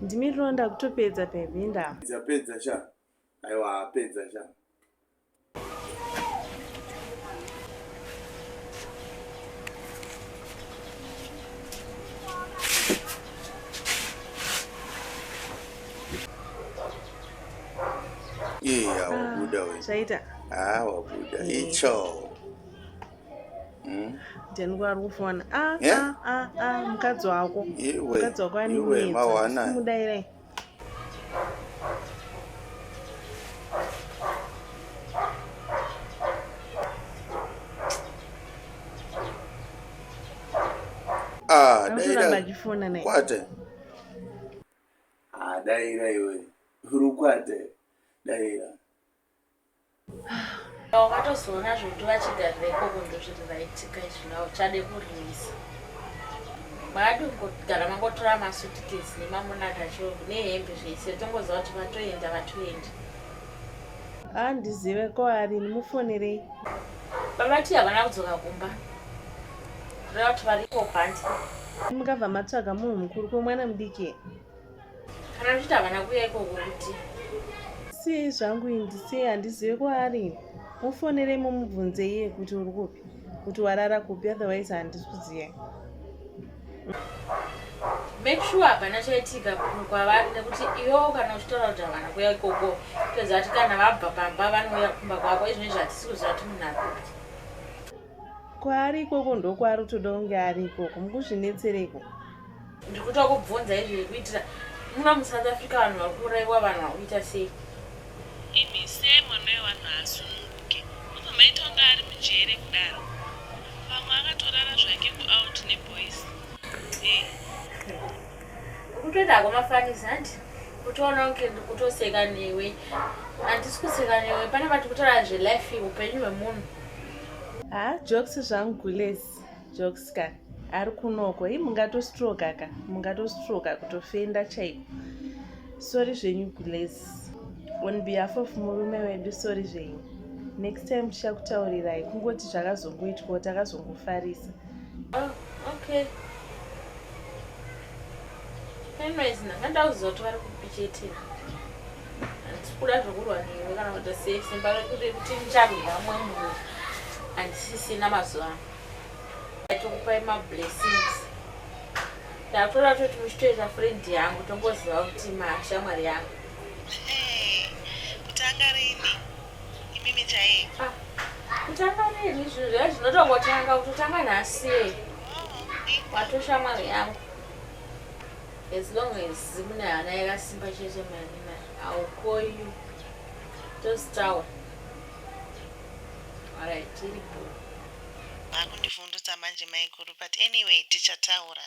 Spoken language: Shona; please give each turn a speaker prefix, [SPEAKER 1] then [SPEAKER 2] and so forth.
[SPEAKER 1] Ndimironda kutopedza pebhinda.
[SPEAKER 2] Zapedza sha. Aiwa apedza sha. Wabuda we.
[SPEAKER 1] Zvaita.
[SPEAKER 2] Wabuda. Icho.
[SPEAKER 1] Ndianikuwa ari kufona. Mukadzi wako. Mukadzi wako
[SPEAKER 2] Iwe
[SPEAKER 1] kumudaira.
[SPEAKER 2] Daira.
[SPEAKER 1] Achifona naye.
[SPEAKER 2] Kwate. Daira iwe. Urukwate. Daira.
[SPEAKER 3] Wakatozona zvokuti vachigarira ikoko ndozviti vaitika izvina uchade kurinisa. Makatogara mangotora masutikesi nemamunakacho nehembe zvese tongoziva kuti vatoenda.
[SPEAKER 1] Ndizive kwaari ndimufonerei.
[SPEAKER 3] Vavati havana kudzoka kumba. Kureva kuti variko bhandi.
[SPEAKER 1] Mukabva matsvaga munhu mukuru kwemwana mudiki.
[SPEAKER 3] Kana kuti havana kuuya ikoko kuti.
[SPEAKER 1] Si zvangu indisi handizive kwaari. Mufonerei mumubvunze iye kuti uri kupi. Kuti warara kupi, otherwise handisi kuziva.
[SPEAKER 3] Make sure hapana chaitika kwavari nekuti iwo kana uchitaura kuti havana kuuya ikoko toziva kuti kana vabva pamba vanouya kumba kwako izvoni zvatisi kuziva kuti munhu ari kuti.
[SPEAKER 1] Kwaari ikoko ndokwaari toda kunge ari ikoko. Mukuzvinetsereko.
[SPEAKER 3] Ndiri kutoda kubvunza izvi kuitira muno muSouth Africa vanhu vari kuurayiwa vanhu vari kuita sei.
[SPEAKER 4] Imi semwana wevanhu haasununguke. Maita kunge ari mujere kudaro. Vamwe akatorara zvake kuout neboys.
[SPEAKER 3] Kutoenda kwamafanisi handi kutoona kunge ndikutoseka newe. Handisi kuseka newe, pane vati kutaura zvelife upenyu hwemunhu.
[SPEAKER 1] Jokes zvangu gulesi. Jokes ka. Ari kunoko. Mungatostroka ka. Mungatostroka kutofenda chaiko. Sorry zvenyu gulesi. On behalf of murume wedu, sorry zvenyu. Next time tichakutaurirai kungoti zvakazongoitwa takazongofarisa.
[SPEAKER 3] Okay. Anyways, ndakandauziva kuti vari kupichetera. Handisi kuda zvokurwa newe kana kuti simba rekuti ndicharwira mumwe munhu. Handisisina mazuva ano. Tokupai mablessings. Ndakutoda kuti muchitoita friend yangu tongoziva kuti mashamwari yangu.
[SPEAKER 4] Kutanga rini? Imimi chai.
[SPEAKER 3] Kutanga rini zvinhu zvinotongotanga kutotanga nhasi. Watoshamwari yangu. As long as mune hana yakasimba chete manina, I will call you. Just tell. Alright, tiri po.
[SPEAKER 4] Makundivhundutsa manje maikuru, but anyway tichataura.